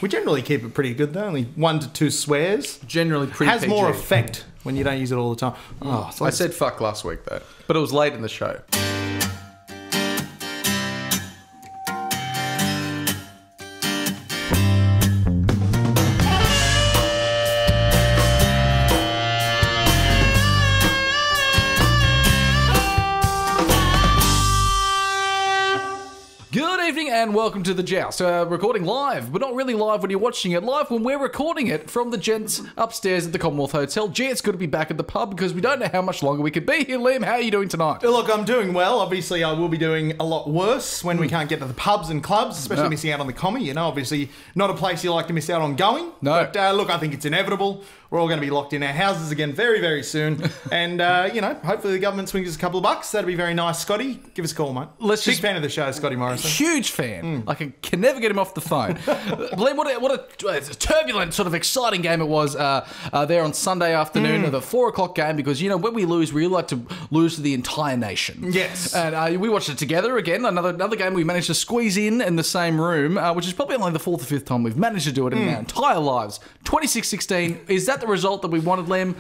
We generally keep it pretty good though. Only 1 to 2 swears. Generally pretty Has PG. more effect when you don't use it all the time. Oh, I said fuck last week, though. But it was late in the show. And welcome to the Joust. Recording live, but not really live when you're watching it. Live when we're recording it from the gents upstairs at the Commonwealth Hotel. Gee, it's good to be back at the pub because we don't know how much longer we could be here. Liam, how are you doing tonight? Look, I'm doing well. Obviously, I will be doing a lot worse when we can't get to the pubs and clubs, especially missing out on the commie. You know, obviously, not a place you like to miss out on going. No. But look, I think it's inevitable. We're all going to be locked in our houses again very, very soon. And, you know, hopefully the government swings us a couple of bucks. That'd be very nice. Scotty, give us a call, mate. Big fan of the show, Scotty Morrison. Huge fan. I can never get him off the phone. Liam, what a turbulent, sort of exciting game it was there on Sunday afternoon, the 4 o'clock game, because, you know, when we lose, we like to lose to the entire nation. Yes. And we watched it together again. Another game we managed to squeeze in the same room, which is probably only the 4th or 5th time we've managed to do it in our entire lives. 26-16. Is that the result that we wanted, Liam?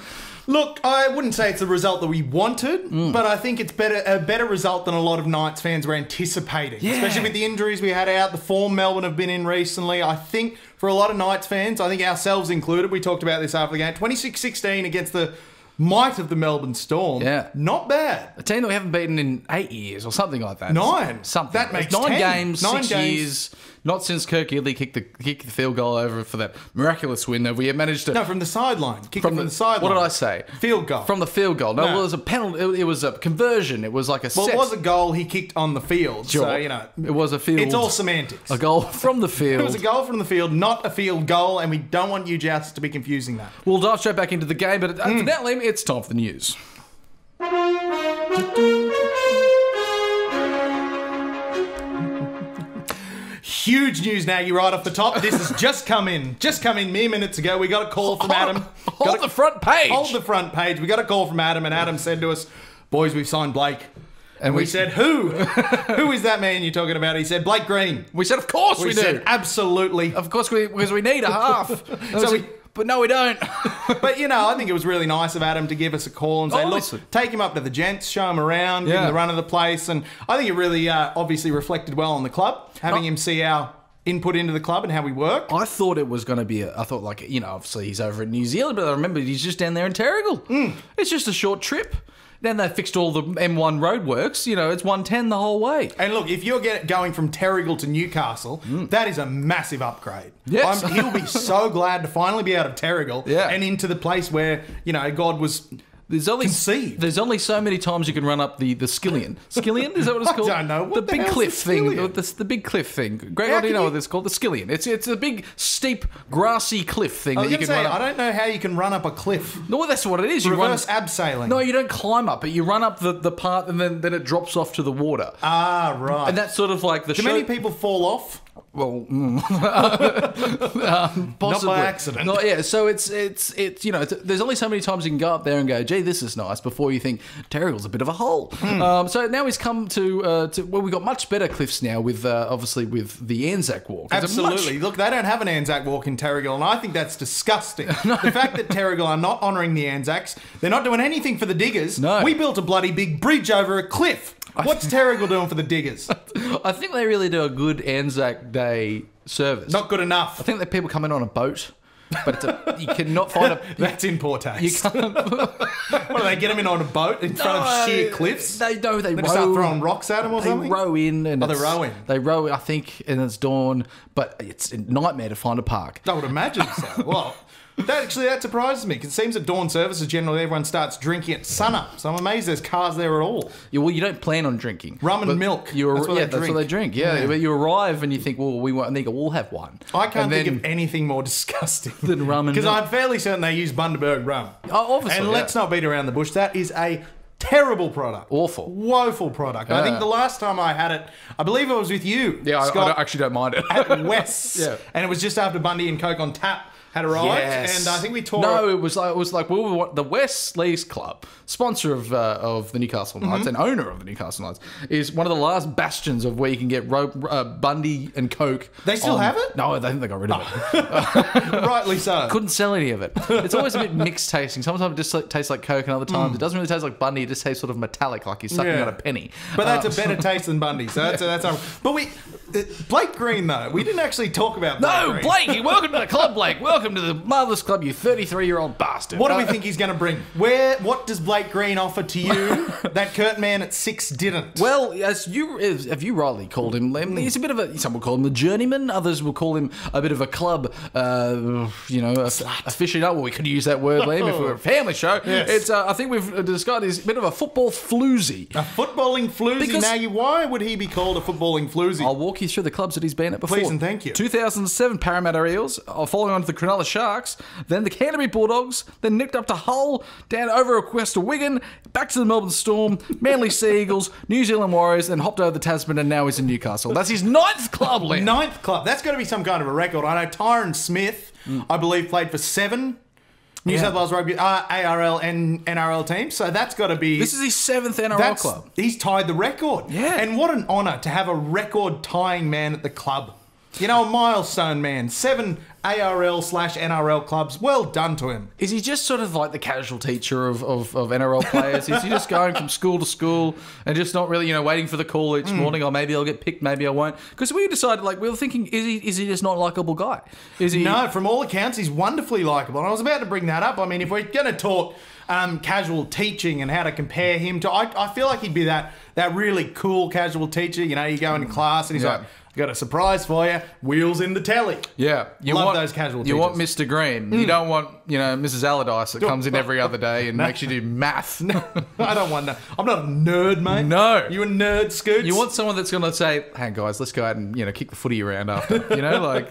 Look, I wouldn't say it's the result that we wanted, but I think it's a better result than a lot of Knights fans were anticipating. Yeah. Especially with the injuries we had out, the form Melbourne have been in recently. I think for a lot of Knights fans, I think ourselves included, we talked about this after the game, 26-16 against the might of the Melbourne Storm. Yeah. Not bad. A team that we haven't beaten in 8 years or something like that. 9. Something. That makes 9 10. games, 9 6 games. years. Not since Kirk Gidley kicked the field goal over for that miraculous win that we had managed to... No, from the sideline. Kicked from the sideline. What did I say? Field goal. From the field goal. No, No. it was a penalty. It was a conversion. It was like a Well, set. it was a goal he kicked on the field. Sure. So, you know. It was a field. It's all semantics. A goal from the field. It was a goal from the field, not a field goal, and we don't want you Jousts to be confusing that. We'll dive straight back into the game, but for now, Liam, it's time for the news. Huge news now, you right off the top. This has just come in mere minutes ago. We got a call from Adam. Hold the front page. Hold the front page. We got a call from Adam, and Adam said to us, boys, we've signed Blake. And we said, who? Who is that man you're talking about? He said, Blake Green. We said, of course we do. said, absolutely. Of course, because we need a half. But no, we don't. But, you know, I think it was really nice of Adam to give us a call and say, Obviously. look, take him up to the gents, show him around, give him the run of the place. And I think it really obviously reflected well on the club, having him see our input into the club and how we work. I thought it was going to be I thought, like, you know, obviously he's over in New Zealand, but I remember he's just down there in Terrigal. It's just a short trip. Then they fixed all the M1 roadworks. You know, it's 110 the whole way. And look, if you're going from Terrigal to Newcastle, that is a massive upgrade. Yes. He'll be so glad to finally be out of Terrigal and into the place where, you know, God was conceived. There's only so many times you can run up the Skillion. Skillion? Is that what it's called? I don't know. What the big hell's cliff the thing. Skillion? The big cliff thing. Greg, do you know what it's called? The Skillion. It's a big, steep, grassy cliff thing that you can run up. I don't know how you can run up a cliff. No, that's what it is. Reverse abseiling. No, you don't climb up it. You run up the part and then it drops off to the water. Ah, right. And that's sort of like the Do many people fall off? Well, possibly. Not by accident. No, yeah. So it's you know, there's only so many times you can go up there and go, gee, this is nice, before you think Terrigal's a bit of a hole. So now he's come to well, we've got much better cliffs now with obviously with the Anzac Walk. It's Absolutely. Look, they don't have an Anzac Walk in Terrigal, and I think that's disgusting. The fact that Terrigal are not honouring the Anzacs, they're not doing anything for the Diggers. No. We built a bloody big bridge over a cliff. What's Terrigal doing for the Diggers? I think they really do a good Anzac Day service. Not good enough. I think that people come in on a boat, but you cannot find a... That's in poor taste. You can't... What do they get them in on a boat in front of sheer cliffs? They just row, start throwing rocks at them or they something? row in and they row in. They row, I think, and it's dawn, but it's a nightmare to find a park. I would imagine so. Well, that surprises me, because it seems at dawn services generally everyone starts drinking at sunup. So I'm amazed there's cars there at all. Yeah, well, you don't plan on drinking rum and milk. That's what they drink. Yeah, but you arrive and you think, well, we won't. And they go, we'll have one. I can't think of anything more disgusting than rum and milk. Because I'm fairly certain they use Bundaberg rum. Oh, obviously. And let's not beat around the bush. That is a terrible product. Awful. Woeful product. I think the last time I had it, I believe it was with you, Yeah, Scott, I actually don't mind it. at West's. Yeah. And it was just after Bundy and Coke on tap had arrived, Yes. and I think we tore. No, it was like we were the West Lees Club, sponsor of the Newcastle Knights and owner of the Newcastle Knights, is one of the last bastions of where you can get Bundy and Coke. They still have it? No, I think they got rid of it. Rightly so. Couldn't sell any of it. It's always a bit mixed tasting. Sometimes it just tastes like Coke, and other times it doesn't really taste like Bundy. It just tastes sort of metallic, like you're sucking Yeah. on a penny. But that's a better taste than Bundy. So that's but Blake Green though. We didn't actually talk about Blake No, Green. Blakey, welcome to the club, Blake. Welcome to the Marvellous Club, you 33-year-old bastard. What do we think he's going to bring? What does Blake Green offer to you that Kurt Mann at 6 didn't? Well, as you rightly called him, he's a bit of a. Some will call him the journeyman. Others will call him a bit of a club. Aficionado. Well, we could use that word, Liam, if we were a family show. Yes. It's. I think we've described him as a bit of a football floozy. A footballing floozy. Because- Now, why would he be called a footballing floozy? I'll walk you through the clubs that he's been at before. Please and thank you. 2007 Parramatta Eels, following on to the Cronulla Sharks, then the Canterbury Bulldogs, then nipped up to Hull, down over across to Wigan, back to the Melbourne Storm, Manly Sea Eagles, New Zealand Warriors, then hopped over the Tasman, and now he's in Newcastle. That's his 9th club, Liam. 9th club. That's got to be some kind of a record. I know Tyron Smith, I believe, played for 7 New South Wales Rugby ARL and NRL teams. So that's got to be. This is his 7th NRL club. He's tied the record. Yeah. And what an honour to have a record tying man at the club. You know, a milestone man. 7 ARL/NRL clubs. Well done to him. Is he just sort of like the casual teacher of NRL players? Is he just going from school to school and just not really, waiting for the call each morning? Or maybe I'll get picked, maybe I won't. Because we decided, we were thinking, is he just not a likeable guy? Is he? No, from all accounts, he's wonderfully likeable. And I was about to bring that up. I mean, if we're going to talk casual teaching and how to compare him to, I feel like he'd be that really cool casual teacher. You go into class and he's like, got a surprise for you. Wheels in the telly. Yeah. Love those casual You teachers. want Mr. Green. You don't want, Mrs. Allardyce that comes in every other day and makes you do math. I don't want that. I'm not a nerd, mate. No. You a nerd, Scoots? You want someone that's going to say, hey, guys, let's go out and, kick the footy around after.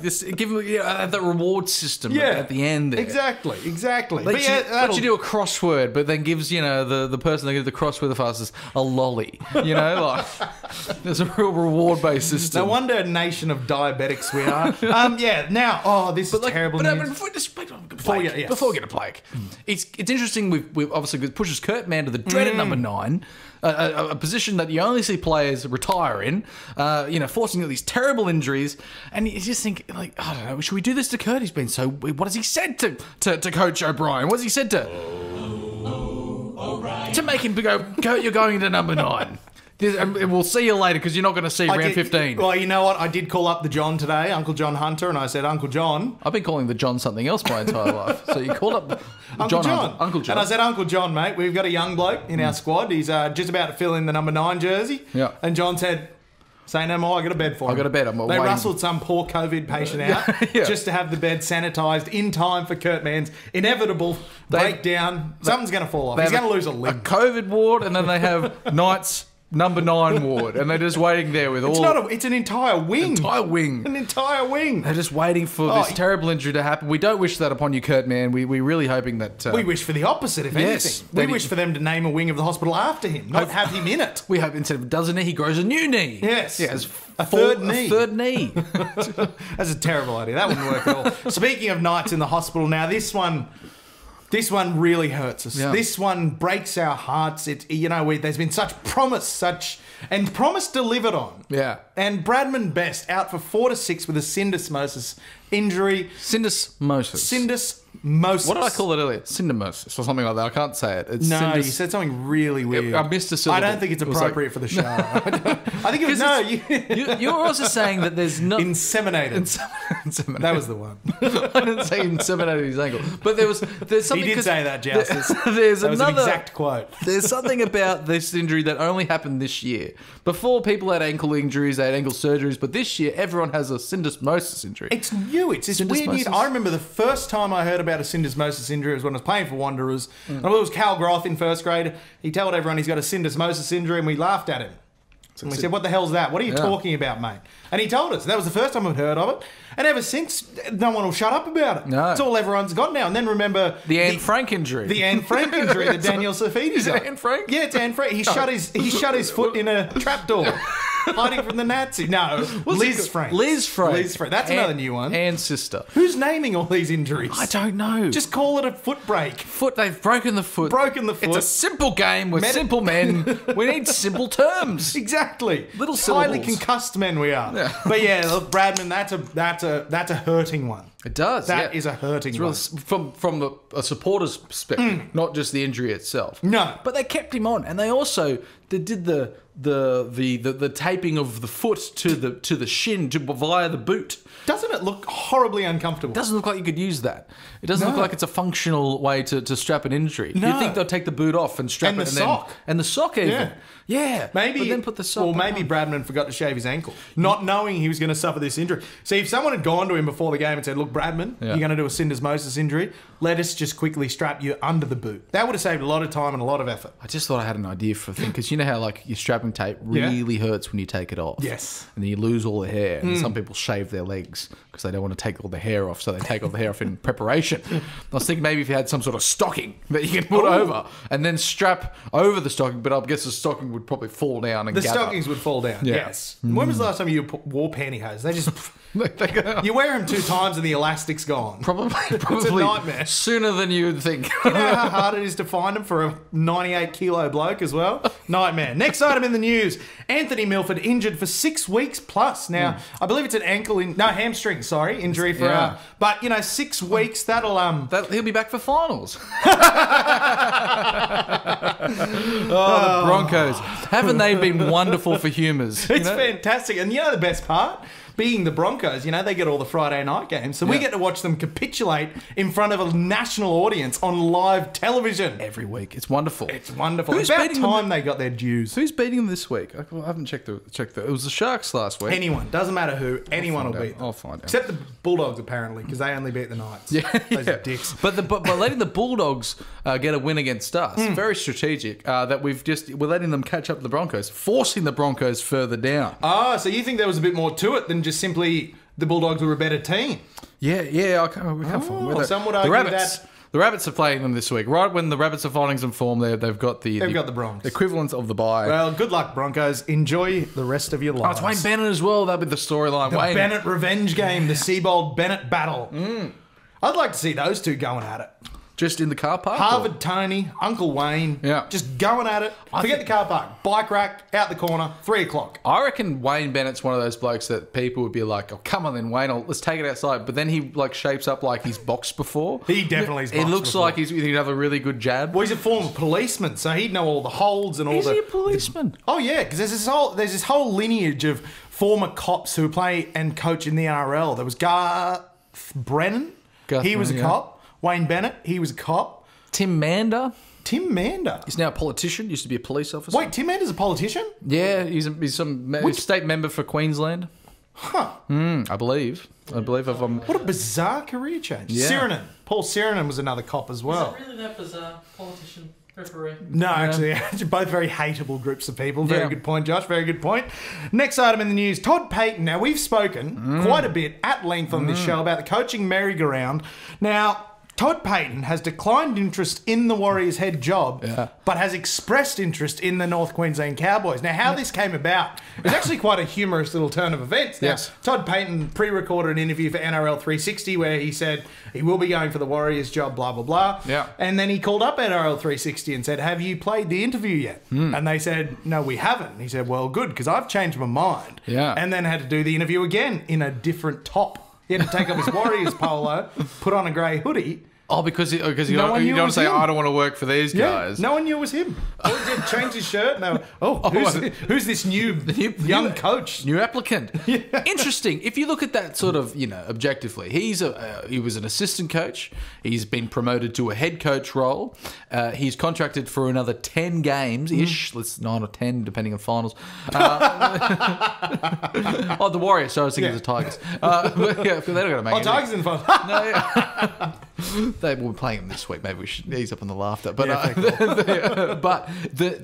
Just give them the reward system at the end there. Exactly. Let you do a crossword, but then gives, the person that gives the crossword the fastest a lolly. There's a real reward-based system. No wonder a nation of diabetics we are. This is terrible news. Before we get to Blake, it's interesting. We've obviously pushes Kurt Mann to the dreaded number 9, a position that you only see players retire in. Forcing out these terrible injuries, and you just think, I don't know, should we do this to Kurt? He's been so. What has he said to Coach O'Brien? What has he said to make him go? Kurt, you're going to number 9. We'll see you later because you're not going to see round 15. Well, you know what? I did call up the John today, Uncle John Hunter, and I said, Uncle John. I've been calling the John something else my entire life. So you called up Uncle John. Uncle John. And I said, Uncle John, mate, we've got a young bloke in our squad. He's just about to fill in the number 9 jersey. Yeah. And John said, say no more, I got a bed for him. I got a bed. I'm They waiting. rustled some poor COVID patient out just to have the bed sanitised in time for Kurt Mann's inevitable breakdown. Something's going to fall off. He's going to lose a limb. A COVID ward, and then they have Knights number 9 ward, and they're just waiting there with It's an entire wing. An entire wing. They're just waiting for this terrible injury to happen. We don't wish that upon you, Kurt Mann. We're really hoping that... we wish for the opposite, if anything. We wish for them to name a wing of the hospital after him, not have him in it. We hope instead of does a knee, he grows a new knee. Yes. Yeah, a third knee. A third knee. That's a terrible idea. That wouldn't work at all. Speaking of nights in the hospital, now this one really hurts us. Yeah. This one breaks our hearts. There's been such promise, and promise delivered on. Yeah. And Bradman Best out for 4 to 6 with a syndesmosis injury. Syndesmosis. What did I call it earlier? Syndesmosis or something like that. I can't say it. It's you said something really weird. I missed a syllable. I don't think it's appropriate for the show. I think it was you were also saying that there's no inseminated. Inseminated. That was the one. I didn't say inseminated his ankle, but there's something. He did say that, Justice. There's that was another an exact quote. There's something about this injury that only happened this year. Before, people had ankle injuries, they had ankle surgeries, but this year everyone has a syndesmosis injury. It's new. It's this weird news. I remember the first time I heard about a syndesmosis injury was when I was playing for Wanderers. And it was Cal Groth in first grade. He told everyone he's got a syndesmosis injury, and we laughed at him. And we said, what the hell's that? What are you talking about, mate? And he told us. That was the first time I'd heard of it. And ever since, no one will shut up about it. No. It's all everyone's got now. And then remember... The Anne Frank injury. The Anne Frank injury that Daniel Safidi's Is it Anne Frank? Yeah, it's Anne Frank. He shut his foot in a trapdoor. Hiding from the Nazi. No, Liz Frank. Liz Frank. Liz Frank. That's another new one. And sister. Who's naming all these injuries? I don't know. Just call it a foot break. They've broken the foot. Broken the foot. It's a simple game. We're simple men. We need simple terms. Exactly. Little highly syllables. concussed men we are. Yeah. But yeah, look, Bradman, that's a hurting one. It does. That is a hurting one. From a supporter's perspective, not just the injury itself. No. But they kept him on, and they also did the taping of the foot to the shin via the boot. Doesn't it look horribly uncomfortable? It doesn't look like you could use that. It doesn't look like it's a functional way to strap an injury. No. You'd think they'll take the boot off and strap And it. the sock. And the sock even. Yeah. Maybe. But then put the sock Or maybe Bradman forgot to shave his ankle, not knowing he was going to suffer this injury. See, if someone had gone to him before the game and said, look, Bradman, you're going to do a syndesmosis injury, let us just quickly strap you under the boot. That would have saved a lot of time and a lot of effort. I just thought I had an idea for a thing, because you know how like your strapping tape really hurts when you take it off. Yes. And then you lose all the hair. And some people shave their legs because they don't want to take all the hair off, so they take all the hair off in preparation. I was thinking maybe if you had some sort of stocking that you can put over and then strap over the stocking, but I guess the stocking would probably fall down and The gather. stockings would fall down. Yeah. Yes. When was the last time you wore pantyhose? They just... You wear them 2 times and the elastic's gone. Probably It's a nightmare. sooner than you would think. You know how hard it is to find them for a 98-kilo bloke as well? Nightmare. Next item in the news. Anthony Milford injured for 6 weeks plus. Now, I believe it's an hamstring, injury for... but, 6 weeks, He'll be back for finals. The Broncos. Haven't they been wonderful for humours? It's fantastic. And the best part? Being the Broncos, they get all the Friday night games. So we get to watch them capitulate in front of a national audience on live television. Every week. It's wonderful. It's wonderful. Who's It's about beating time they got their dues. Who's beating them this week? I haven't checked the. It was the Sharks last week. Anyone. Doesn't matter who. Anyone will beat them. I'll find out. Except the Bulldogs, apparently, because they only beat the Knights. Those are dicks. But letting the Bulldogs get a win against us, very strategic. That we're letting them catch up to the Broncos, forcing the Broncos further down. Oh, so you think there was a bit more to it than just simply the Bulldogs were a better team? Yeah. We can't find whether some would argue that. The Rabbits are playing them this week. Right when the Rabbits are finding some form, they've got the Bronx. equivalent of the bye. Well, good luck, Broncos. Enjoy the rest of your Oh, lives. it's Wayne Bennett as well. That'll be the storyline. The Wayne Bennett revenge game, the Seabold-Bennett battle. I'd like to see those two going at it. just in the car park. Harvard Tony, Uncle Wayne, just going at it. Forget the car park. Bike rack, out the corner, 3 o'clock. I reckon Wayne Bennett's one of those blokes that people would be like, oh, come on then, Wayne, let's take it outside. But then he like shapes up like he's boxed before. He definitely is boxed It looks before. like he'd have a really good jab. Well, he's a former policeman, so he'd know all the holds and all Is the... he a policeman? Oh, yeah, because there's this whole lineage of former cops who play and coach in the NRL. There was Garth Brennan. He was a Brennan, cop. Wayne Bennett, he was a cop. Tim Mander. Tim Mander. He's now a politician. Used to be a police officer. Wait, Tim Mander's a politician? Yeah, he's some state member for Queensland. Huh. I believe if I'm... What a bizarre career change. Yeah. Sirenen. Paul Sirenen was another cop as well. Is it really that bizarre? Politician, referee. No, actually, both very hateable groups of people. Very Yeah. good point, Josh. Very good point. Next item in the news, Todd Payton. Now, we've spoken quite a bit at length on this show about the coaching merry-go-round. Now, Todd Payton has declined interest in the Warriors head job, but has expressed interest in the North Queensland Cowboys. Now, how this came about is actually quite a humorous little turn of events. Now, Yes. Todd Payton pre-recorded an interview for NRL 360 where he said he will be going for the Warriors job, blah, blah, blah. Yeah. And then he called up NRL 360 and said, have you played the interview yet? And they said, no, we haven't. And he said, well, good, because I've changed my mind. Yeah. And then had to do the interview again in a different top. He had to take off his Warriors polo, put on a grey hoodie. Oh, because you No one don't, knew you it don't was say, him. I don't want to work for these guys. No one knew it was him. All he did change his shirt and they were, who's this new young coach? New applicant. Interesting. If you look at that sort of, objectively, he was an assistant coach. He's been promoted to a head coach role. He's contracted for another 10 games-ish. Let's 9 or 10, depending on finals. The Warriors. So I was thinking of the Tigers. But yeah, they're not going to make it. Tigers in fun. They will be playing them this week. Maybe we should ease up on the laughter. But Yeah,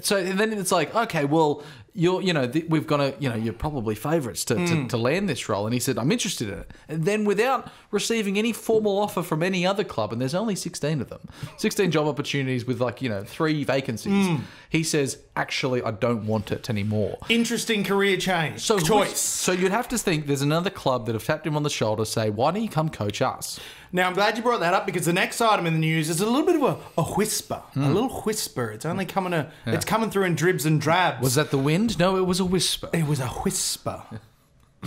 so then it's like, okay, well, we've got to, you're probably favourites to land this role. And he said, I'm interested in it. And then without receiving any formal offer from any other club, and there's only 16 of them, 16 job opportunities with 3 vacancies, he says, actually, I don't want it anymore. Interesting career change. Choice. So you'd have to think there's another club that have tapped him on the shoulder, say, why don't you come coach us? Now, I'm glad you brought that up because the next item in the news is a little bit of a whisper. A little whisper. It's only coming it's coming through in dribs and drabs. Was that the wind? No, it was a whisper. It was a whisper.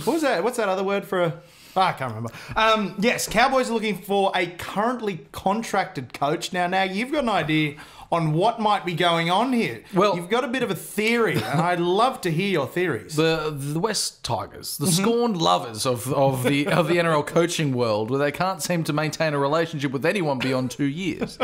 What was that? What's that other word for a... I can't remember. Yes, Cowboys are looking for a currently contracted coach. Now, you've got an idea on what might be going on here. Well, you've got a bit of a theory, and I'd love to hear your theories. The West Tigers, the scorned lovers of the NRL coaching world, where they can't seem to maintain a relationship with anyone beyond 2 years.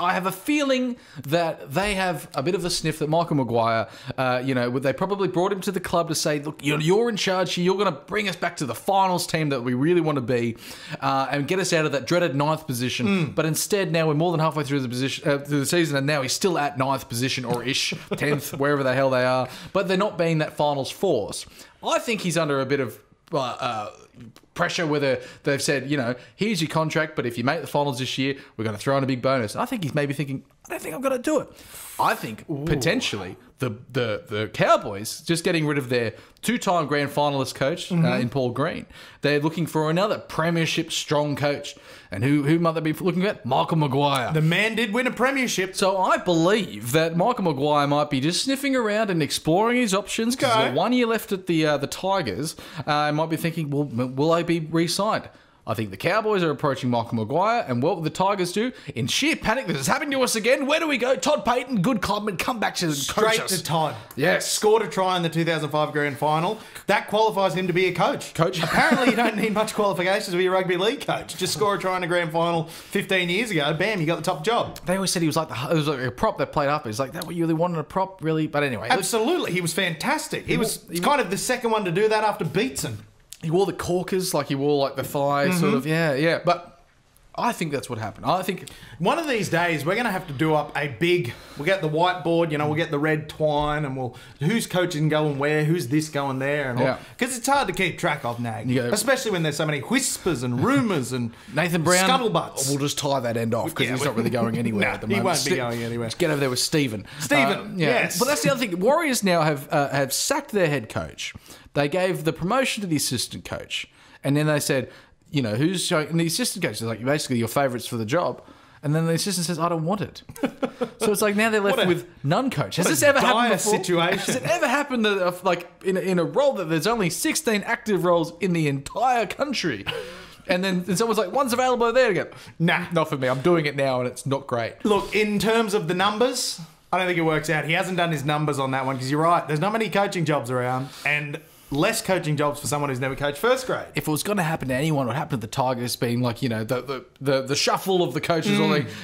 I have a feeling that they have a bit of a sniff that Michael Maguire, they probably brought him to the club to say, look, you're in charge here. You're going to bring us back to the finals team that we really want to be, and get us out of that dreaded 9th position. But instead, now we're more than halfway through the season, and now he's still at 9th position or ish, 10th, wherever the hell they are. But they're not being that finals force. I think he's under a bit of pressure where they've said, here's your contract, but if you make the finals this year, we're going to throw in a big bonus. And I think he's maybe thinking, I don't think I'm going to do it. I think potentially the Cowboys just getting rid of their 2-time grand finalist coach in Paul Green. They're looking for another premiership strong coach. And who might they be looking at? Michael Maguire. The man did win a premiership. So I believe that Michael Maguire might be just sniffing around and exploring his options because there's 1 year left at the Tigers. And might be thinking, well, will I be re-signed? I think the Cowboys are approaching Michael Maguire, and what will the Tigers do? In sheer panic, this has happened to us again. Where do we go? Todd Payton, good clubman, come back to coach Straight us. to Todd. Yes. Scored a try in the 2005 grand final. That qualifies him to be a coach. Apparently, you don't need much qualifications to be a rugby league coach. Just score a try in a grand final 15 years ago, bam, you got the top job. They always said he was like a prop that played up. He's like, that what you really wanted a prop, really? But anyway. Absolutely. He was fantastic. He was kind of the second one to do that after Beatson. He wore the corkers, he wore the thigh, sort of, yeah. But I think that's what happened. I think one of these days we're going to have to do up we'll get the whiteboard, we'll get the red twine, and who's coaching going where, who's this going there, and because it's hard to keep track of, Nag, especially when there's so many whispers and rumours and Nathan Brown, scuttlebutts. We'll just tie that end off because he's not really going anywhere at the moment. He won't be going anywhere. Just get over there with Stephen. Yes. But that's the other thing. Warriors now have sacked their head coach. They gave the promotion to the assistant coach, and then they said, who's showing? And the assistant coach is like, basically your favourites for the job. And then the assistant says, I don't want it. So it's now they're left with none coach. Has this ever happened before? Situation. Has it ever happened in a role that there's only 16 active roles in the entire country? And then someone's like, one's available there. To go, nah, not for me. I'm doing it now, and it's not great. Look, in terms of the numbers, I don't think it works out. He hasn't done his numbers on that one because you're right. There's not many coaching jobs around, and less coaching jobs for someone who's never coached first grade. If it was going to happen to anyone, it would happen to the Tigers being the shuffle of the coaches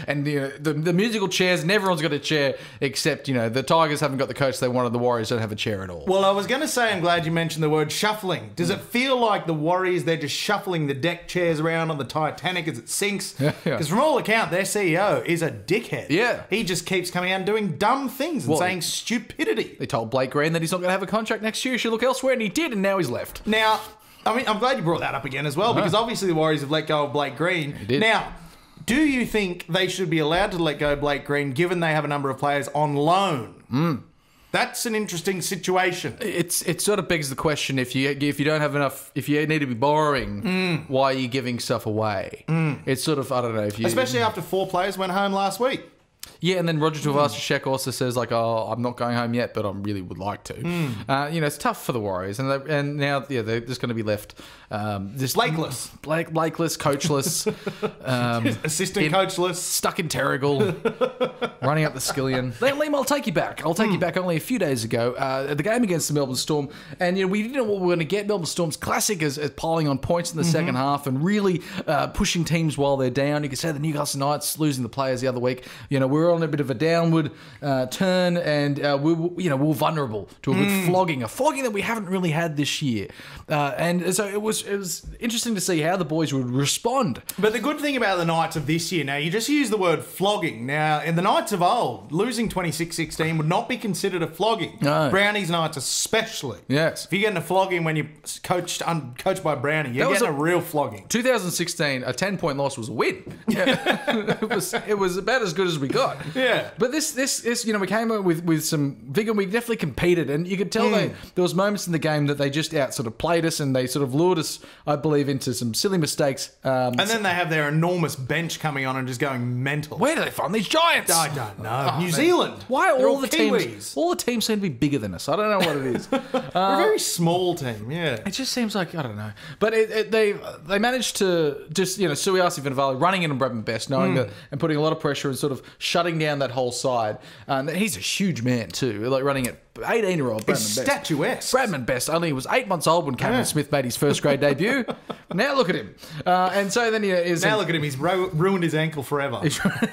and the musical chairs, and everyone's got a chair except, the Tigers haven't got the coach they wanted, the Warriors don't have a chair at all. Well, I was going to say, I'm glad you mentioned the word shuffling. Does it feel like the Warriors, they're just shuffling the deck chairs around on the Titanic as it sinks? Because from all accounts, their CEO is a dickhead. Yeah. He just keeps coming out and doing dumb things and saying stupidity. They told Blake Green that he's not going to have a contract next year. He should look elsewhere, and he did, and now he's left. Now, I'm glad you brought that up again as well, because obviously the Warriors have let go of Blake Green. They did. Now, do you think they should be allowed to let go of Blake Green, given they have a number of players on loan? That's an interesting situation. It sort of begs the question: if you don't have enough, if you need to be borrowing, why are you giving stuff away? It's sort of, I don't know, especially after 4 players went home last week. Yeah, and then Roger Tuivasa-Sheck also says I'm not going home yet, but I really would like to. It's tough for the Warriors, and now they're just going to be left Blakeless, coachless, assistant coachless, stuck in Terrigal, running up the skillion. Liam, I'll take you back. I'll take you back only a few days ago at the game against the Melbourne Storm, and we didn't know what we were going to get. Melbourne Storm's classic as piling on points in the second half and really pushing teams while they're down. You could say the Newcastle Knights losing the players the other week. We were on a bit of a downward turn, and we were vulnerable to a good flogging that we haven't really had this year. And so it was interesting to see how the boys would respond. But the good thing about the Knights of this year, now you just use the word flogging. Now, in the Knights of old, losing 26-16 would not be considered a flogging. No. Brownies Knights especially. Yes. If you're getting a flogging when you're coached by Brownie, you're getting a real flogging. 2016, a 10-point loss was a win. Yeah. it was about as good as we got. Yeah. But this we came out with some vigor. We definitely competed, and you could tell there was moments in the game that they just out sort of played us, and they sort of lured us, I believe, into some silly mistakes. And then they have their enormous bench coming on and just going mental. Where do they find these giants? I don't know. New Zealand. Why are They're all the Kiwis. teams? All the teams seem to be bigger than us. I don't know what it is. We're a very small team. Yeah. It just seems like, I don't know. But they managed to just, Suiasi Vunivalu running in on Bradman Best, knowing that, and putting a lot of pressure and sort of shutting down that whole side. He's a huge man too, like running at 18-year-old Bradman Best. Statuesque. Bradman Best only was 8 months old when Cameron Smith made his first grade debut. Now look at him. And so then now look at him. He's ruined his ankle forever.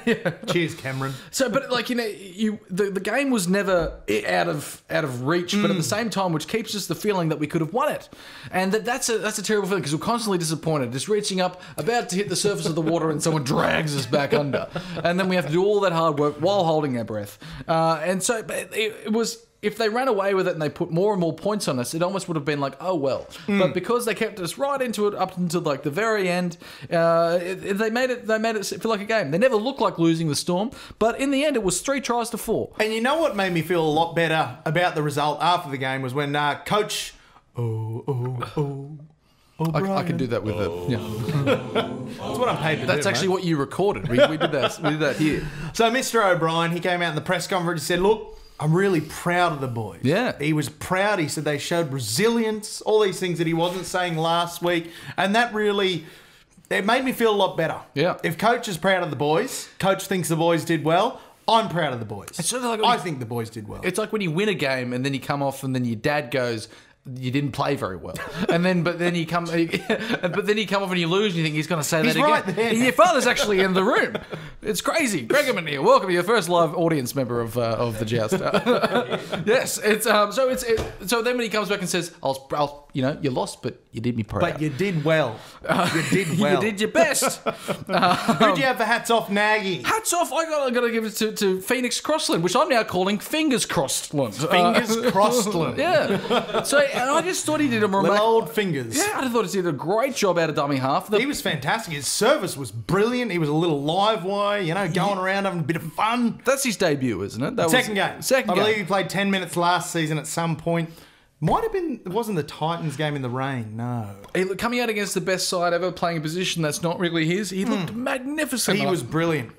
Yeah. Cheers, Cameron. So, but like the game was never out of reach, but at the same time, which keeps us the feeling that we could have won it, and that's a terrible feeling because we're constantly disappointed, just reaching up, about to hit the surface of the water, and someone drags us back under, and then we have to do all that hard work while holding our breath. And so, but it was. If they ran away with it and they put more and more points on us, it almost would have been like, oh well. But because they kept us right into it up until like the very end, they made it feel like a game. They never looked like losing the Storm, but in the end, it was 3 tries to 4. And you know what made me feel a lot better about the result after the game was when Coach. I can do that with it. Yeah. That's what I'm paid to do. That's actually what you recorded. We did that. We did that here. So Mr. O'Brien, he came out in the press conference and said, "Look, I'm really proud of the boys." Yeah. He was proud. He said they showed resilience, all these things that he wasn't saying last week. And that really, it made me feel a lot better. Yeah. If Coach is proud of the boys, Coach thinks the boys did well, I'm proud of the boys. It's sort of like I think the boys did well. It's like when you win a game and then you come off and then your dad goes, you didn't play very well, but then you come off and you lose and you think he's going to say He's that again. right there. Your father's actually in the room. It's crazy. Gregerman here. Welcome to your first live audience member of the Joust. Yes, it's so then when he comes back and says, "I'll you lost, but you did me proud. But you did well. You did well. You did your best." Who'd you have for hats off, Nagy? Hats off! I got to give it to Phoenix Crossland, which I'm now calling Fingers Crossland. Fingers Crossland. Yeah. So, and I just thought he did a Little old fingers. Yeah, I thought he did a great job out of dummy half. He was fantastic. His service was brilliant. He was a little live wire, going around having a bit of fun. That's his debut, isn't it? Second game. I believe he played 10 minutes last season at some point. Might have been, it wasn't the Titans game in the rain, no. Coming out against the best side ever, playing a position that's not really his, he looked magnificent. He was brilliant.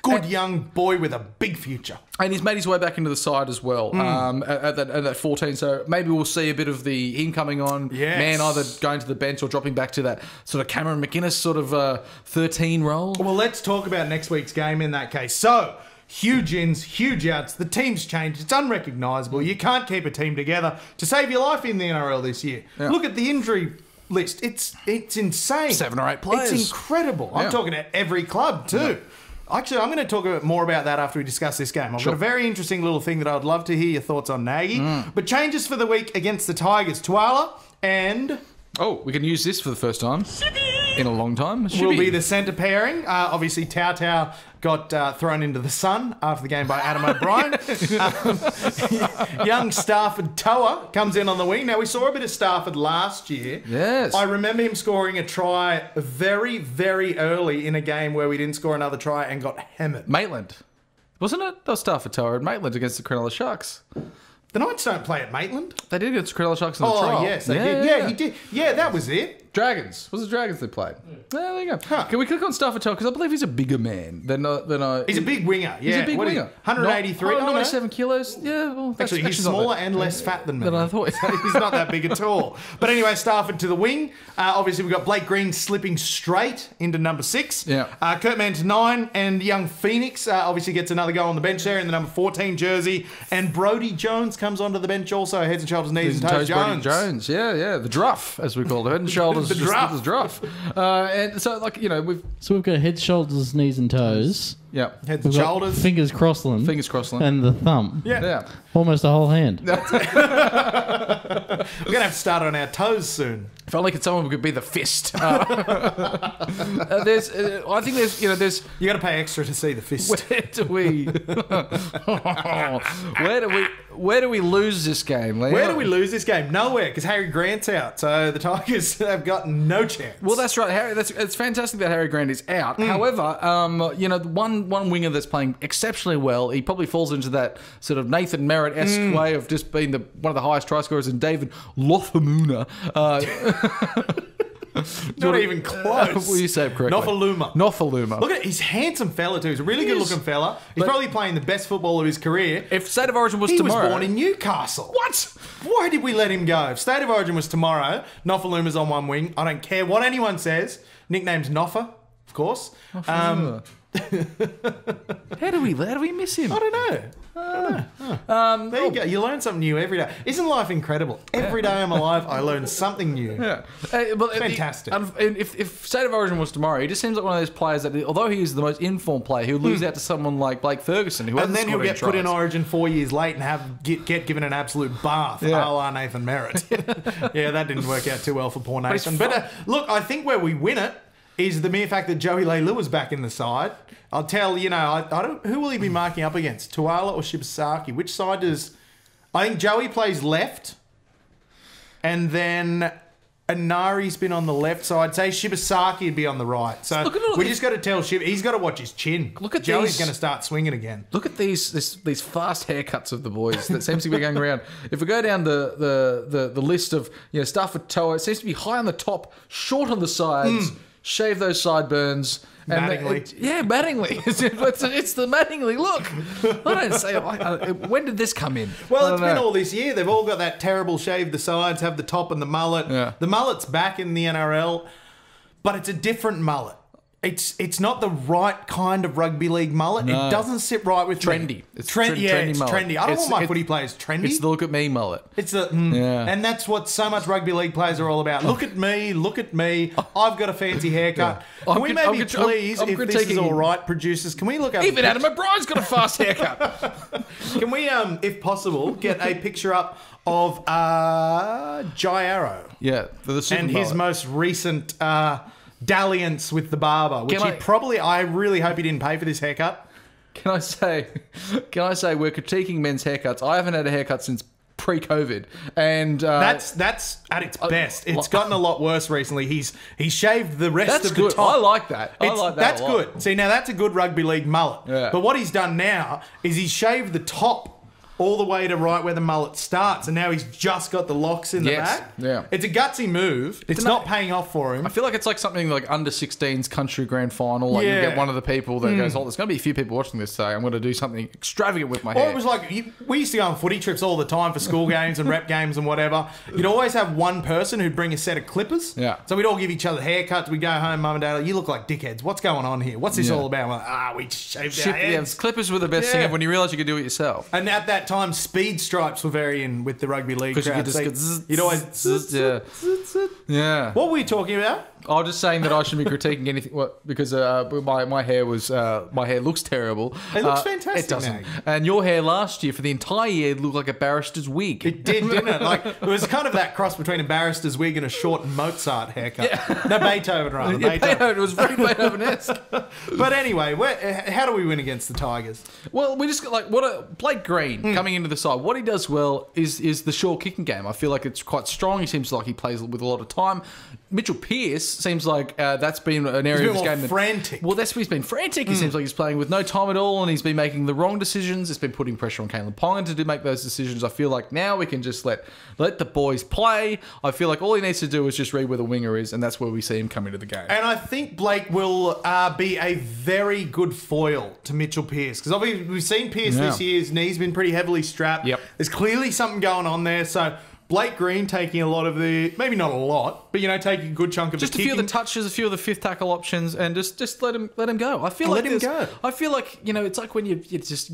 Good young boy with a big future. And he's made his way back into the side as well at that 14. So maybe we'll see a bit of him coming on. Yes. Man, either going to the bench or dropping back to that sort of Cameron McInnes sort of 13 role. Well, let's talk about next week's game in that case. So, huge ins, huge outs. The team's changed. It's unrecognisable. You can't keep a team together to save your life in the NRL this year. Yeah. Look at the injury list. It's insane. 7 or 8 players. It's incredible. I'm talking at every club too. Yeah. Actually, I'm going to talk a bit more about that after we discuss this game. I've got a very interesting little thing that I'd love to hear your thoughts on, Nagy. But changes for the week against the Tigers. Tuala and... Oh, we can use this for the first time in a long time. Will be the centre pairing. Obviously, Tau got thrown into the sun after the game by Adam O'Brien. Young Stafford Toa comes in on the wing. Now, we saw a bit of Stafford last year. Yes. I remember him scoring a try very, very early in a game where we didn't score another try and got hammered. Maitland. Wasn't it? That was Stafford Toa and Maitland against the Cronulla Sharks. The Knights don't play at Maitland. They did against the Cronulla Sharks in the trial. Oh, yes, they did. Yeah, he did. Yeah, that was it. Dragons. Was it Dragons they played? Yeah, there you go. Huh. Can we click on Stafford Toa? Because I believe he's a bigger man than I... He's a big winger. Yeah. He's a big winger. 183. 197 kilos. Yeah, well, that's actually, he's smaller and less fat than me. Than I thought. He's not that big at all. But anyway, Stafford to the wing. Obviously, we've got Blake Green slipping straight into number 6. Yeah. Kurt Mann to 9. And young Phoenix obviously gets another go on the bench there in the number 14 jersey. And Brodie Jones comes onto the bench also. Heads and shoulders, knees and toes Jones. Jones. Yeah. The druff, as we call it. Head and shoulders. The druff. And so, we've got head, shoulders, knees, and toes. Yeah. Heads We've and got shoulders. fingers crossland. Fingers crossed. And the thumb. Yeah. Almost a whole hand. We're going to have to start on our toes soon. If only someone could be the fist. I think there's. You got to pay extra to see the fist. Where do we lose this game, Leo? Where do we lose this game? Nowhere, because Harry Grant's out. So the Tigers have got no chance. Well, that's right. It's fantastic that Harry Grant is out. However, one winger that's playing exceptionally well, he probably falls into that sort of Nathan Merritt-esque way of just being one of the highest try scorers in David Lofamuna. Not even close. Will you say it correctly? Nofaluma. Look at he's a handsome fella too. He's a really good looking fella. He's probably playing the best football of his career. If State of Origin was he tomorrow, was born in Newcastle. What? Why did we let him go? If State of Origin was tomorrow, Nofaluma's on one wing. I don't care what anyone says. Nickname's Noffa, of course. How do we miss him? I don't know. There you go. You learn something new every day. Isn't life incredible? Every day I'm alive, I learn something new. Yeah. Fantastic. If State of Origin was tomorrow, he just seems like one of those players that, although he is the most informed player, he'll lose out to someone like Blake Ferguson, who and then he'll get put in tries. Origin 4 years late and get given an absolute bath, a la Nathan Merritt. Yeah, that didn't work out too well for poor Nathan. But look, I think where we win it is the mere fact that Joey Leilua is back in the side. I'll tell I don't. Who will he be marking up against? Tuala or Shibasaki? Which side does? I think Joey plays left, and then Inari's been on the left side. Say Shibasaki would be on the right. So we just got to tell Shib. He's got to watch his chin. Look at Joey's going to start swinging again. Look at these fast haircuts of the boys that seems to be going around. If we go down the list of stuff with Toa, it seems to be high on the top, short on the sides. Shave those sideburns. Mattingly. Mattingly. It's the Mattingly look. I don't say when did this come in? Well, it's been all this year. They've all got that terrible shave the sides, have the top and the mullet. Yeah. The mullet's back in the NRL, but it's a different mullet. It's not the right kind of rugby league mullet. No. It doesn't sit right with trendy. me. It's trendy. It's mullet. trendy. I don't want my footy players trendy. It's the look at me mullet. It's and that's what so much rugby league players are all about. Look at me, look at me. I've got a fancy haircut. Yeah. Can we maybe please, if this is all right, producers, can we look up? Even Adam O'Brien's got a fast haircut. Can we, if possible, get a picture up of Jai Arrow? Yeah, for the super and his mullet. most recent dalliance with the barber, which I really hope he didn't pay for this haircut. Can I say we're critiquing men's haircuts? I haven't had a haircut since pre-COVID, and that's at its best. It's gotten a lot worse recently. He's shaved the rest of good. the top. I like that. That's good. See, now that's a good rugby league mullet. Yeah. But what he's done now is he's shaved the top all the way to right where the mullet starts, and now he's just got the locks in the back. Yeah. It's a gutsy move. It's not paying off for him. I feel like it's like something like under 16's country grand final. Like you get one of the people that goes, "Oh, there's going to be a few people watching this today. I'm going to do something extravagant with my hair." Or it was like, we used to go on footy trips all the time for school games and rep games and whatever. You'd always have one person who'd bring a set of clippers. Yeah. So we'd all give each other haircuts. We'd go home, mum and dad, you look like dickheads. What's going on here? What's this all about? We're like, we shaved our heads. Clippers were the best thing ever when you realise you could do it yourself. And at that time, speed stripes were very in with the rugby league Because you crowd. could just So go you'd always... Yeah. What were you talking about? I was just saying that I shouldn't be critiquing anything because my hair looks terrible. It looks fantastic. It doesn't. Mag. And your hair last year for the entire year looked like a barrister's wig. It did, didn't it? Like it was kind of that cross between a barrister's wig and a short Mozart haircut. Yeah. No, Beethoven rather. Yeah, Beethoven. It was very Beethoven-esque. But anyway, how do we win against the Tigers? Well, we just got Blake Green coming into the side. What he does well is the short kicking game. I feel like it's quite strong. He seems like he plays with a lot of time. Mitchell Pearce seems like that's been an area of his game. Frantic. Well, that's why he's been frantic. He seems like he's playing with no time at all, and he's been making the wrong decisions. It's been putting pressure on Kalen Ponga to make those decisions. I feel like now we can just let the boys play. I feel like all he needs to do is just read where the winger is, and that's where we see him come into the game. And I think Blake will be a very good foil to Mitchell Pearce, because obviously we've seen Pearce this year. His knee's been pretty heavily strapped. Yep. There's clearly something going on there, so Blake Green taking a lot of the, maybe not a lot, but taking a good chunk of Just the a few of kicking. the touches, a few of the fifth tackle options, and just let him go. I feel Let like him go. I feel like it's like when you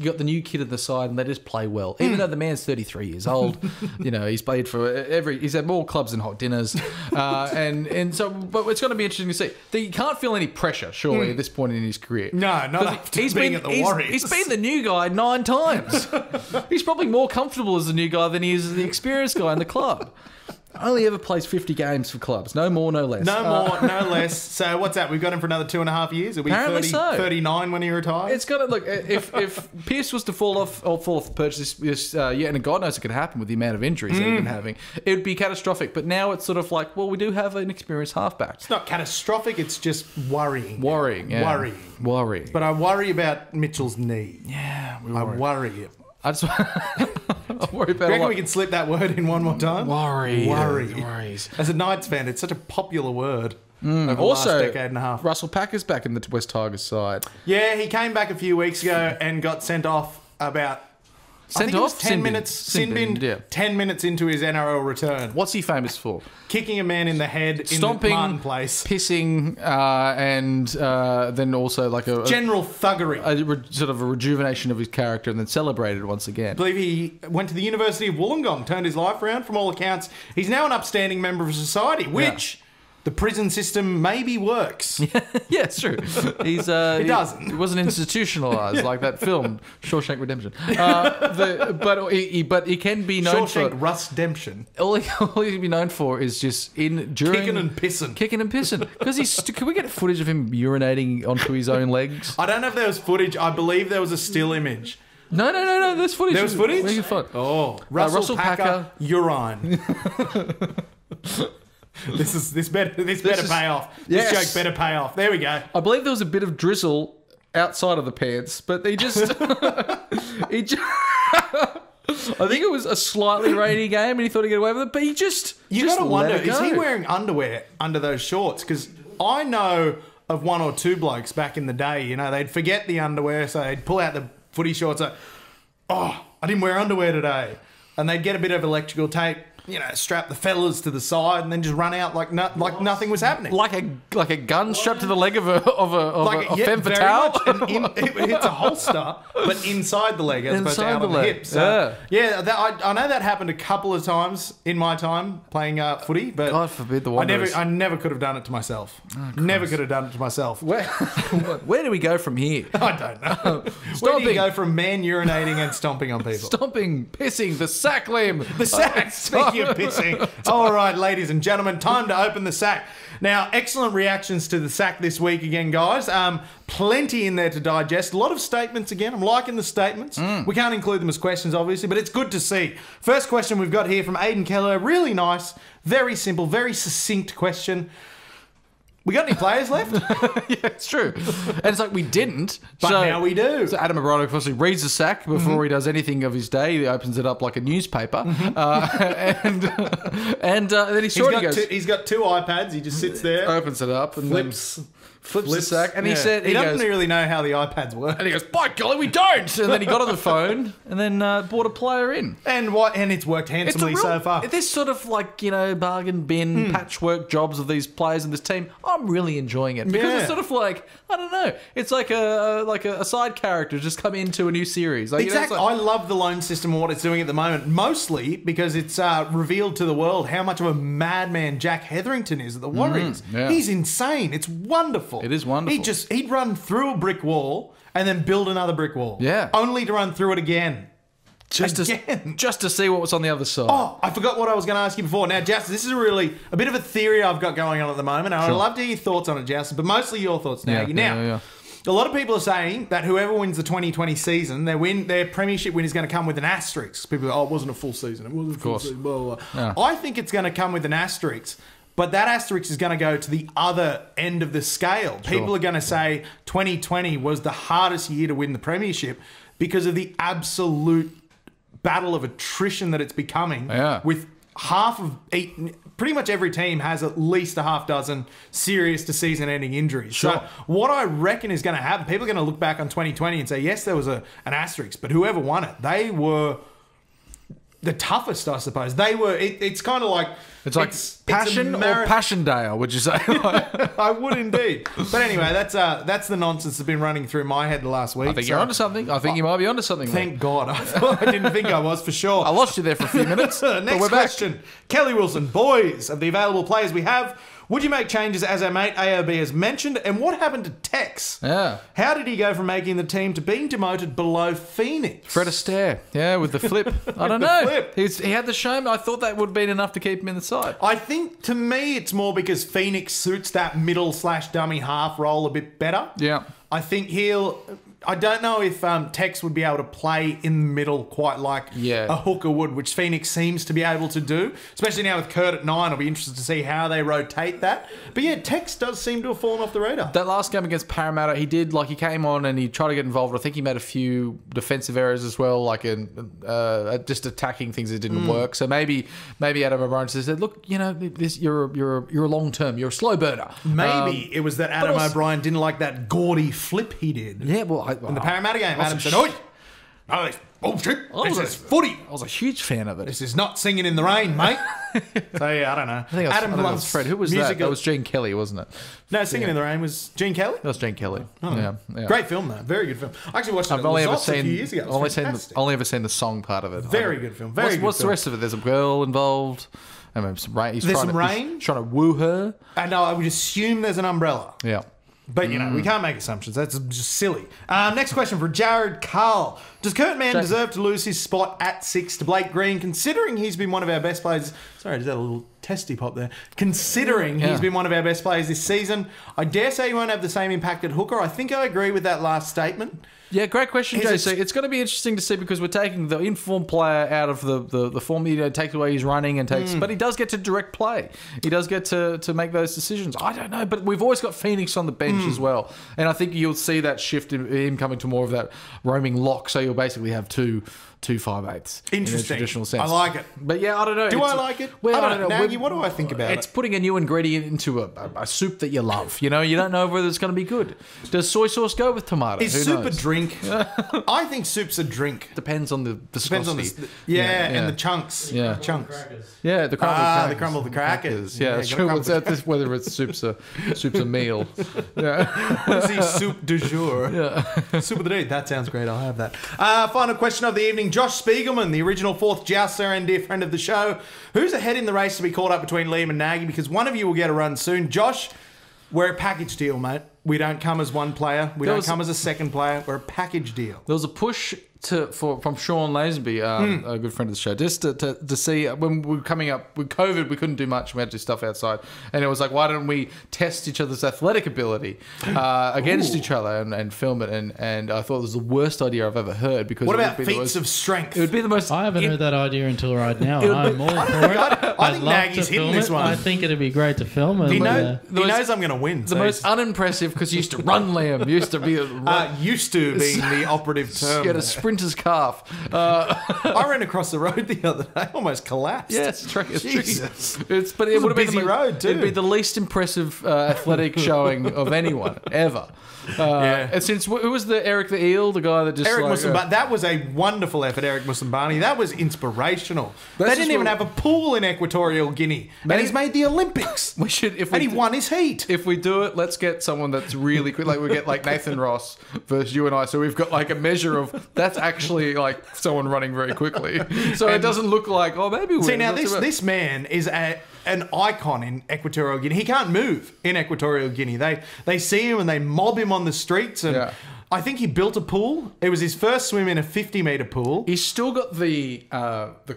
got the new kid at the side and they just play well, even though the man's 33 years old. He's played for he's had more clubs than hot dinners, and so but it's going to be interesting to see. You can't feel any pressure, surely, at this point in his career. No, not after being at the Warriors. He's been the new guy 9 times. He's probably more comfortable as the new guy than he is as the experienced guy in the club. Only ever plays 50 games for clubs. No more, no less. No more, no less. So what's that? We've got him for another 2.5 years. It'll be Apparently 30, so. 39 when he retires. It's got to look. If Pierce was to fall off the perch this year, and God knows it could happen with the amount of injuries that he's been having, it would be catastrophic. But now it's sort of like, well, we do have an experienced halfback. It's not catastrophic. It's just worrying. Worrying. But I worry about Mitchell's knee. Yeah, I worry. I just I worry about. Do you reckon we can slip that word in one more time? Worry. Worries. As a Knights fan, it's such a popular word. Over the last Also, decade and a half. Russell Packer's back in the West Tigers side. Yeah, he came back a few weeks ago and got sent off about. I think it was 10 Sin bin. minutes. Sin bin, yeah. 10 minutes into his NRL return. What's he famous for? Kicking a man in the head Stomping, in Martin Place. pissing, and then also like a General thuggery. sort of a rejuvenation of his character, and then celebrated once again. I believe he went to the University of Wollongong, turned his life around. From all accounts, he's now an upstanding member of society, which the prison system maybe works. Yeah, it's true. He's It doesn't. He wasn't institutionalized like that film Shawshank Redemption. But he can be known Shawshank for Rustdemption. all he can be known for is just during Kicking and pissing. Kicking and pissing. Because can we get footage of him urinating onto his own legs? I don't know if there was footage. I believe there was a still image. No. There's footage. There was footage? Where you can find? Oh, Russell Packer, urine. This better pay off. Yes. This joke better pay off. There we go. I believe there was a bit of drizzle outside of the pants, but he just I think it was a slightly rainy game, and he thought he'd get away with it. But he just You got to let wonder, it is he go. wearing underwear under those shorts? Because I know of one or two blokes back in the day, they'd forget the underwear, so they'd pull out the footy shorts. Like, oh, I didn't wear underwear today. And they'd get a bit of electrical tape, strap the fellas to the side, and then just run out like nothing was happening. like a gun strapped to the leg of a femme very fatale. much. And it's a holster, but inside the leg as opposed to Inside out the on the leg. hip. So, I know that happened a couple of times in my time playing footy, but God forbid the Wanderers. I never could have done it to myself. Never could have done it to myself. Where do we go from here? I don't know. Where do Stomping. you go from man urinating and stomping on people? Stomping, pissing, the sack limb. The sack. Speaking of pissing. All right, ladies and gentlemen, time to open the sack. Now, excellent reactions to the sack this week again, guys. Plenty in there to digest. A lot of statements again. I'm liking the statements. We can't include them as questions, obviously, but it's good to see. First question we've got here from Aidan Keller. Really nice, very simple, very succinct question. We got any players left? Yeah, it's true. And it's like we didn't. But now we do. So Adam O'Brien, of course, he reads the sack before he does anything of his day. He opens it up like a newspaper. And then he sort of goes... He's got two iPads. He just sits there, opens it up and flips the sack. And he Yeah. said... he doesn't goes, really know how the iPads work. and he goes, by golly, we don't! And then he got on the phone and then brought a player in. And it's worked handsomely so far. This sort of like, bargain bin, patchwork jobs of these players in this team, I'm really enjoying it. Because it's Yeah. sort of like, I don't know, it's like a side character just come into a new series. Like, Exactly. I love the loan system and what it's doing at the moment, mostly because it's revealed to the world how much of a madman Jack Hetherington is at the Warriors. yeah. He's insane. It's wonderful. It is wonderful. He'd run through a brick wall and then build another brick wall. Yeah. Only to run through it again. just Again. to see what was on the other side. Oh, I forgot what I was going to ask you before. Now, Justin, this is really a bit of a theory I've got going on at the moment. And I'd love to hear your thoughts on it, Justin, but mostly your thoughts now. Yeah. A lot of people are saying that whoever wins the 2020 season, their premiership win is going to come with an asterisk. People go, it wasn't a full season. It wasn't a full course. season. Blah, blah, blah. Yeah. I think it's going to come with an asterisk. But that asterisk is going to go to the other end of the scale. People are going to say 2020 was the hardest year to win the premiership because of the absolute battle of attrition that it's becoming. Yeah. With pretty much every team has at least a half dozen serious to season-ending injuries. Sure. So what I reckon is going to happen, people are going to look back on 2020 and say, yes, there was an asterisk, but whoever won it, they were the toughest, I suppose. They were. It's kind of like It's like Passion or Passchendaele, would you say? I would indeed. But anyway, that's the nonsense that's been running through my head the last week. I think you're onto something. I think you might be onto something. Thank God. I didn't think I was for sure. I lost you there for a few minutes. but Next we're back. question. Kelly Wilson, boys, of the available players we have, would you make changes as our mate AOB has mentioned? And what happened to Tex? Yeah. How did he go from making the team to being demoted below Phoenix? Fred Astaire, yeah, with the flip. I don't know. flip. He had the shame. I thought that would have been enough to keep him in the side. I think, to me, it's more because Phoenix suits that middle/dummy half role a bit better. Yeah. I think I don't know if Tex would be able to play in the middle quite like a hooker would, which Phoenix seems to be able to do. Especially now with Kurt at 9, I'll be interested to see how they rotate that. But yeah, Tex does seem to have fallen off the radar. That last game against Parramatta, he came on and he tried to get involved. I think he made a few defensive errors as well, like in just attacking things that didn't work. So maybe Adam O'Brien said, "Look, you're a long term, you're a slow burner." Maybe it was that Adam O'Brien didn't like that gaudy flip he did. Yeah, well, in the Parramatta game, Adam said, "Oi, no, it's bullshit. This is footy. I was a huge fan of it. This is not singing in the rain, mate." So yeah, I don't know. I think Adam loves Fred. Who was that? That was Gene Kelly, wasn't it? No, Singing in the Rain was Gene Kelly. That was Gene Kelly. Oh. Yeah. Great film though. Very good film. I actually watched it I've only ever a few years ago. Only ever seen the song part of it. Very good film. What's the rest of it? There's a girl involved. I mean, some rain. There's some rain. He's trying to woo her. And no, I would assume there's an umbrella. Yeah. But, we can't make assumptions. That's just silly. Next question for Jared Carl. Does Kurt Mann deserve to lose his spot at 6 to Blake Green, considering he's been one of our best players? Sorry, just had a little testy pop there. Considering he's been one of our best players this season, I dare say he won't have the same impact at hooker. I think I agree with that last statement. Yeah, great question, JC. It's going to be interesting to see because we're taking the informed player out of the form. Takes away his running and takes, but he does get to direct play. He does get to make those decisions. I don't know, but we've always got Phoenix on the bench as well, and I think you'll see that shift in him coming to more of that roaming lock. So you'll basically have two 5/8s. Interesting. In a traditional sense. I like it. But yeah, I don't know. Do I like it? Well, I don't know. Nagy, what do I think about it? It's putting a new ingredient into a soup that you love. You don't know whether it's going to be good. Does soy sauce go with tomato? Is soup a drink? I think soup's a drink. Depends on the viscosity. And the chunks. Yeah. Chunks. Yeah, the crumbled crackers. The crumbled crackers. Yeah, it's true. Whether it's soup's a meal. Yeah. What is the soup du jour? Yeah. Soup of the day. That sounds great. I'll have that. Final question of the evening. Josh Spiegelman, the original fourth jouster and dear friend of the show. Who's ahead in the race to be caught up between Liam and Nagy? Because one of you will get a run soon. Josh, we're a package deal, mate. We don't come as one player. We don't come as a second player. We're a package deal. There was a push from Sean Lazenby, a good friend of the show, just to see when we were coming up with COVID, we couldn't do much. We had to do stuff outside, and it was like, why don't we test each other's athletic ability against each other and film it? And I thought it was the worst idea I've ever heard because what about feats of strength? It would be the most. I haven't heard that idea until right now. I'm all for it. I think Nagy's hitting this one. I think it'd be great to film it. He knows I'm going to win. The most unimpressive because you used to run, Liam. You used to be used to being the operative term. You had a sprinter's calf. I ran across the road the other day, almost collapsed. Yeah, it's tricky. Jesus. But it would have been busy road too. It'd be the least impressive athletic showing of anyone ever. And since who was the Eric the Eel, the guy that just Eric Musambani? That was a wonderful effort, Eric Musambani. That was inspirational. They didn't even have a pool in Equatorial Guinea, and he's made the Olympics. We should, and he won his heat. If we do it, let's get someone that's really quick. Like we get like Nathan Ross versus you and I. So we've got like a measure of that's actually like someone running very quickly. So it doesn't look like maybe we see now this man is an icon in Equatorial Guinea. He can't move in Equatorial Guinea. They see him and they mob him on the streets. And I think he built a pool. It was his first swim in a 50-metre pool. He's still got the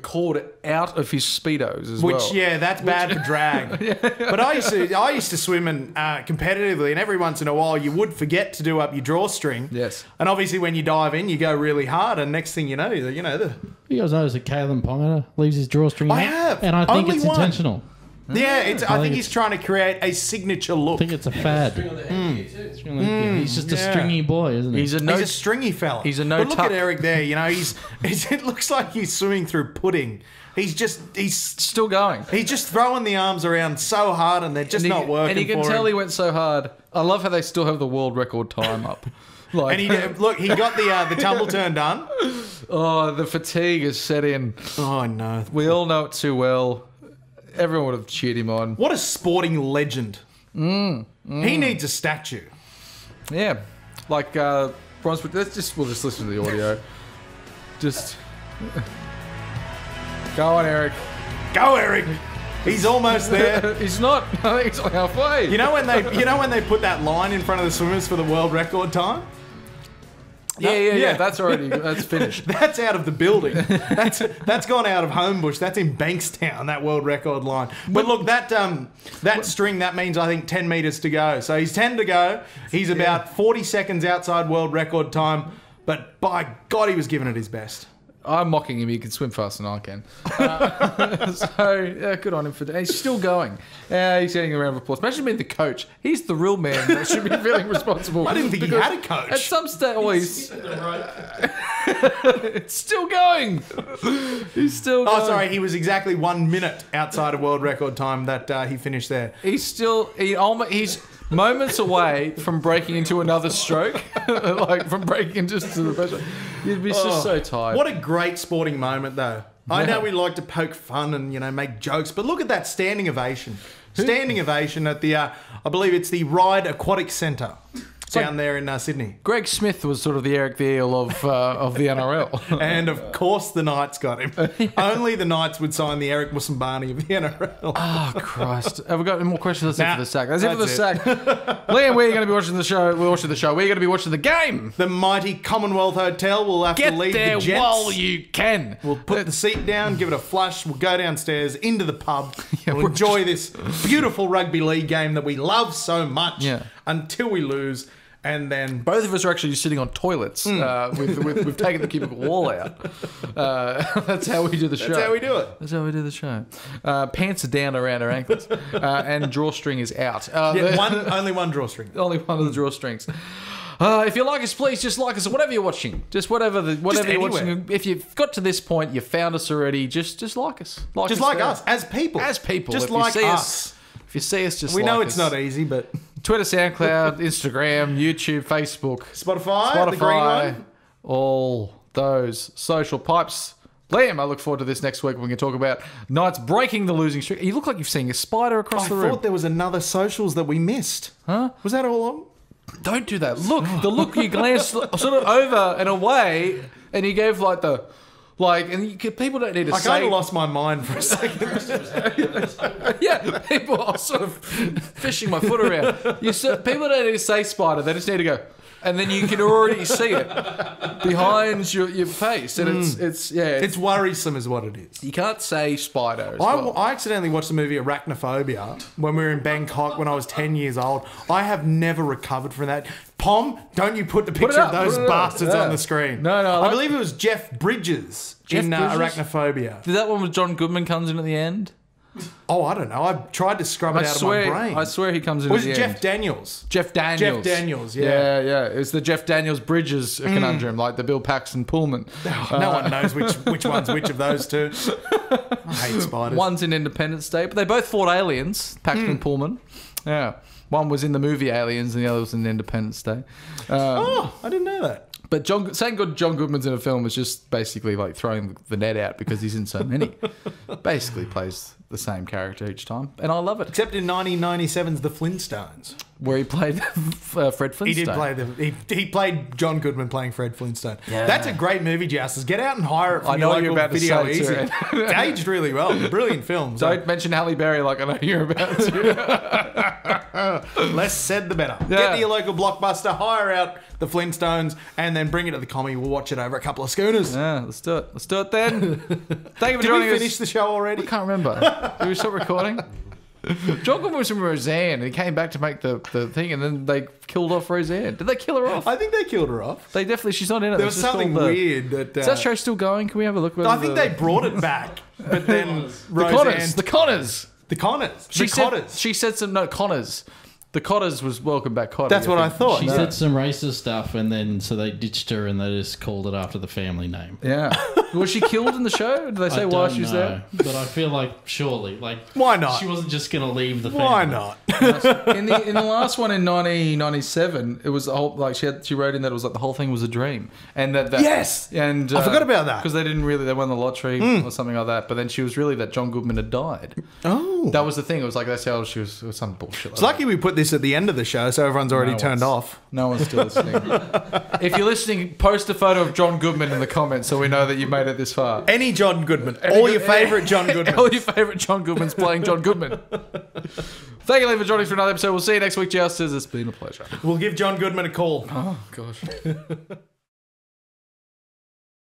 cord out of his Speedos as well. That's bad for drag. But I used to swim competitively, and every once in a while you would forget to do up your drawstring. Yes. And obviously when you dive in, you go really hard, and next thing you know, You guys notice that Kalen Ponga leaves his drawstring out? I have. And I think Only it's one. intentional. Yeah, I think he's trying to create a signature I look. think it's a fad. He's just a stringy boy, isn't he? He's a He's a stringy fella. He's a no But look tuck. at Eric there. You know, it looks like he's swimming through pudding. He's still going. He's just throwing the arms around so hard, and they're just not working. And you can for tell him. he went so hard. I love how they still have the world record time up. Like, And he got the tumble turn done. oh, the fatigue has set in. Oh no! We all know it too well. Everyone would have cheered him on. What a sporting legend. He needs a statue. Yeah, like Bronze. We'll just listen to the audio. Just go on, Eric. Go, Eric. He's almost there. He's not. I think he's like halfway. You know when they put that line in front of the swimmers for the world record time? Yeah. That's finished. That's out of the building. That's gone out of Homebush. That's in Bankstown, that world record line. But look, that string, that means I think 10 metres to go. So he's 10 to go. He's about 40 seconds outside world record time. But by God, he was giving it his best. I'm mocking him. He can swim faster than I can. So good on him for that. He's still going. He's getting a round of applause. Imagine being the coach. He's the real man that should be feeling responsible. I didn't think he Because had a coach. At some stage, he's Right. it's still going. He's still going. Oh, sorry. He was exactly 1 minute outside of world record time that he finished there. He's moments away from breaking into another stroke, like from breaking into the best. He's just so tired. What a great sporting moment, though. I know we like to poke fun and make jokes, but look at that standing ovation. Standing ovation at the, I believe it's the Ryde Aquatic Centre down there in Sydney. Greg Smith was sort of the Eric the Eel of the NRL. And of course the Knights got him. Only the Knights would sign the Eric Musambani of the NRL. Oh, Christ. Have we got any more questions? That's it for the sack. That's it for the that's sack. Liam, where are you going to be watching the show? We're watching the show. Where are you going to be watching the game? The mighty Commonwealth Hotel will have Get to leave there the Jets. while you can. We'll put the seat down, give it a flush. We'll go downstairs into the pub. We'll we're enjoy this beautiful rugby league game that we love so much until we lose. And then Both of us are actually sitting on toilets. We've taken the cubicle wall out. That's how we do the show. that's how we do it. That's how we do the show. Pants are down around our ankles, and drawstring is out. Only one drawstring. Only one of the drawstrings. If you like us, please just like us. Whatever you're watching, just whatever you're anywhere. watching. If you've got to this point, you found us already. Just like us. Just like us, as people. As people. Just If you like see us. If you see us, just We like know us. it's not easy, but Twitter, SoundCloud, Instagram, YouTube, Facebook, Spotify, the green one. all those social pipes. Liam, I look forward to this next week when we can talk about Knights breaking the losing streak. You look like you've seen a spider across I the room. thought there was another socials that we missed. Huh? Was that all on? Don't do that. Look, the look you glanced sort of over and away, and you gave like the. People don't need to I say. kind of lost my mind for a second. Yeah, people are sort of fishing my foot around. People don't need to say spider; they just need to go, and then you can already see it behind your face, and It's worrisome, is what it is. you can't say spider. As well. I accidentally watched the movie Arachnophobia when we were in Bangkok when I was 10 years old. I have never recovered from that. Pom, don't you put the picture up, of those put it up. bastards Yeah. on the screen. No, I believe it was Jeff Bridges in Bridges? Arachnophobia. Did that one with John Goodman comes in at the end? Oh, I don't know. I tried to scrub it out of my brain. I swear he comes in Was at it the Jeff end. Daniels? Jeff Daniels. Jeff Daniels, yeah. Yeah. It's the Jeff Daniels Bridges conundrum, like the Bill Paxton Pullman. No one knows which one's which of those two. I hate spiders. One's in Independence Day, but they both fought aliens, Paxton Pullman. Yeah. One was in the movie Aliens and the other was in Independence Day. Oh, I didn't know that. But saying John Goodman's in a film is just basically like throwing the net out because he's in so many. Basically plays the same character each time. And I love it. Except in 1997's The Flintstones. Where he played Fred Flintstone. He did play he played John Goodman playing Fred Flintstone. Yeah. That's a great movie, Jousters. Get out and hire it from I know your what local you're about to video say, easy. too. It's aged really well. Brilliant film. So Don't mention Halle Berry like I know you're about to. less said the better. Yeah. Get to your local Blockbuster, hire out The Flintstones, and then bring it to the commie. We'll watch it over a couple of schooners. Yeah, let's do it. Let's do it then. Thank you for Did joining we us. finish the show already? I can't remember. Did we stop recording? John Goodman was from Roseanne and he came back to make the thing and then they killed off Roseanne. Did they kill her off? I think they killed her off. They definitely, she's not in it. There was It's just something all the- weird that... Is that show still going? Can we have a look? I think they brought it back, but then The Connors. The Connors. She The said, Cotters. she said some, no, Connors. The Cotters was Welcome Back Cotter. That's what I think. thought. She No. said some racist stuff, and then so they ditched her and they just called it after the family name. Yeah. Was she killed in the show? Did they say I why don't she was know, there? but I feel like surely, like, Why not? She wasn't just going to leave the family. Why not? In the last one in 1997, it was the whole, like she wrote in that it was like the whole thing was a dream, and that Yes! and I forgot about that. because they won the lottery or something like that. But then she was really that John Goodman had died. Oh. That was the thing. It was like that's how she was. It was some bullshit. It's lucky we put this at the end of the show so everyone's already turned off. No one's still listening. If you're listening, post a photo of John Goodman in the comments so we know that you made it this far. Any John Goodman. All your favourite John Goodman. All your favourite John Goodmans playing John Goodman. Thank you, Lee, for joining us for another episode. We'll see you next week, Jousters. It's been a pleasure. We'll give John Goodman a call. Oh, gosh.